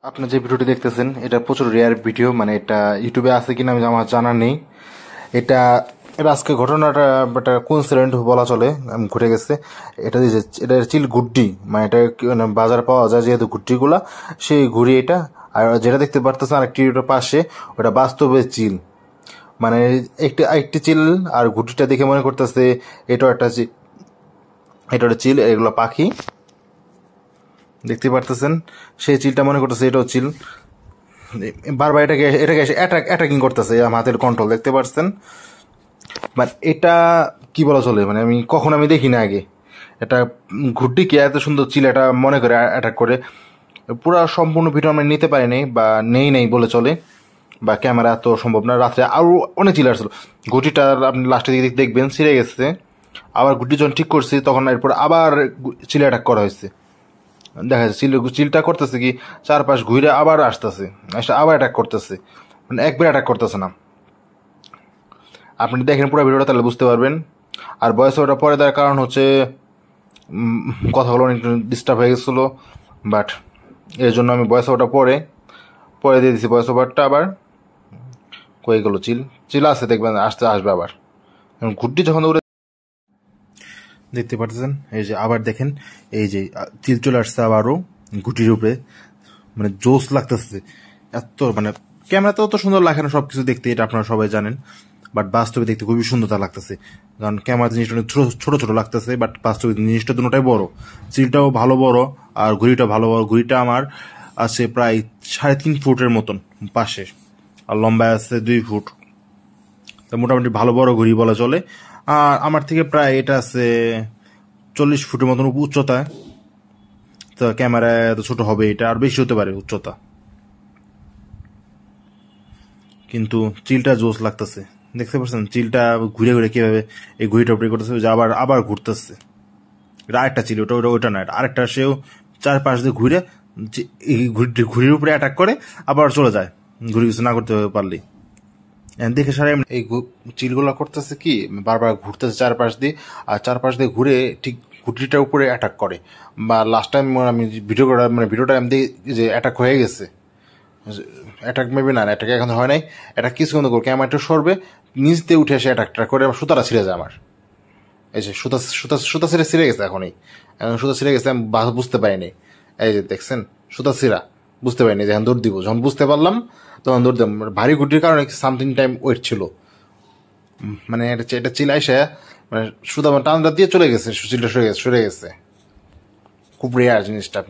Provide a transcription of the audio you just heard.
আপনি যে ভিডিওটি দেখতেছেন এটা প্রচুর রেয়ার ভিডিও, মানে এটা ইউটিউবে আছে কিনা আমি আমার জানা নেই। এটা আজকে ঘটনাটা একটা কোইন্সিডেন্ট বলা চলে, ঘটে গেছে। এটা যে এটা চিল গুড্ডি, মানে এটা মানে বাজারে পাওয়া যায় যেহেতু গুড্ডিগুলা, সেই ঘুড়ি এটা। আর যেটা দেখতে পারতেছেন আরেকটি পাশে, ওটা বাস্তবে চিল, মানে একটি চিল। আর ঘুড়িটা দেখে মনে করতেছে এটা একটা চিল, এগুলো পাখি দেখতে পারতেছেন। সেই চিলটা মনে করতেছে এটাও চিল, বারবার এটাকে অ্যাটাকিং করতেছে। আমার হাতের কন্ট্রোল দেখতে পাচ্ছেন। বাট এটা কি বলা চলে, মানে আমি দেখি না আগে এটা ঘুরটিকে এত সুন্দর চিল এটা মনে করে অ্যাটাক করে। পুরো সম্পূর্ণ ভিডিও আমরা নিতে পারি নাই বা নেই বলে চলে, বা ক্যামেরা তো সম্ভব না। রাত্রে আরও অনেক চিল আসছিল। ঘুটিটা আপনি লাস্টের দিকে দেখবেন ছিঁড়ে গেছে। আবার ঘুটি যখন ঠিক করছি তখন এরপর আবার চিলে অ্যাটাক করা হয়েছে। দেখা যাচ্ছে চিলটা করতেছে কি চারপাশ ঘুরে আবার আসতেছে, আবার অ্যাটাক করতেছে, মানে একবার অ্যাটাক করতেছে না। আপনি দেখেন পুরো ভিডিওটা তাহলে বুঝতে পারবেন। আর ভয়েস ওভারটা পরে দেওয়ার কারণ হচ্ছে কথাগুলো অনেক ডিস্টার্ব হয়ে গেছিলো, বাট এর জন্য আমি ভয়েস ওভারটা পরে দিয়ে দিচ্ছি। ভয়েস ওভারটা আবার কয়ে গেলো চিল আছে, দেখবেন আসবে আবার ঘুরটি যখন উড়ে দেখতে পাচ্ছেন। এই যে আবার দেখেন, এই যে চিল চলে আসছে আবারও ঘুটির উপরে, মানে জোস লাগতেছে এত। মানে ক্যামেরাতে অত সুন্দর লাগে না সবকিছু দেখতে, এটা আপনারা সবাই জানেন, বাট বাস্তবে দেখতে খুবই সুন্দরতা লাগতেছে। কারণ ক্যামেরাতে জিনিসটা অনেক ছোট ছোট লাগতেছে, বাট বাস্তবে জিনিসটা দুটোটাই বড়। চিলটাও ভালো বড় আর ঘুড়িটা ভালো বড়। ঘুড়িটা আমার আছে প্রায় 3.5 ফুটের মতন পাশে, আর লম্বায় আছে 2 ফুট। তো মোটামুটি ভালো বড় ঘুড়ি বলা চলে। আর আমার থেকে প্রায় এটা আছে 40 ফুটের মতন উচ্চতায়। তো ক্যামেরায় এত ছোট হবে, এটা আর বেশি হতে পারে উচ্চতা, কিন্তু চিলটা জোস লাগতেছে। দেখতে পাচ্ছেন চিলটা ঘুরে ঘুরে কিভাবে এই ঘুড়িটা উপরে করতেছে, যে আবার ঘুরতেছে। এটা আরেকটা চিল, ওটা না, আরেকটা সেও চারপাশ দিয়ে ঘুরে এই ঘুড়ির উপরে অ্যাটাক করে আবার চলে যায়, ঘুড়ি কিছু না করতে পারলেই। দেখে সারা এই চিলগুলা করতেছে কি বারবার ঘুরতেছে চারপাশ দিয়ে, আর চারপাশ দিয়ে ঘুরে ঠিক ঘুটিটার উপরে অ্যাটাক করে। বা লাস্ট টাইম আমি ভিডিওটা আমি দেখি যে অ্যাটাক হয়ে গেছে। অ্যাটাক মেবি না, অ্যাটাক এখন হয় নাই। অ্যাটাক কিছুক্ষণ করে ক্যামেরাটা সরবে, নিচ দিয়ে উঠে এসে অ্যাটাকটা করে আবার সুতাটা ছিঁড়ে যায় আমার। এই যে সুতা ছিঁড়ে গেছে, এখন সুতা ছিঁড়ে গেছে, আমি বুঝতে পারিনি। এই যে দেখছেন সুতা ছিঁড়া, বুঝতে পারিনি যখন দৌড় দিব। যখন বুঝতে পারলাম তখন দৌড় দিলাম। ভারী গুটির কারণে সামথিং টাইম ওয়েট ছিল, মানে এটা চিলাইসে মানে সুতা টানটা দিয়ে চলে গেছে, চিলটা সরে গেছে। খুব রেয়ার জিনিসটা।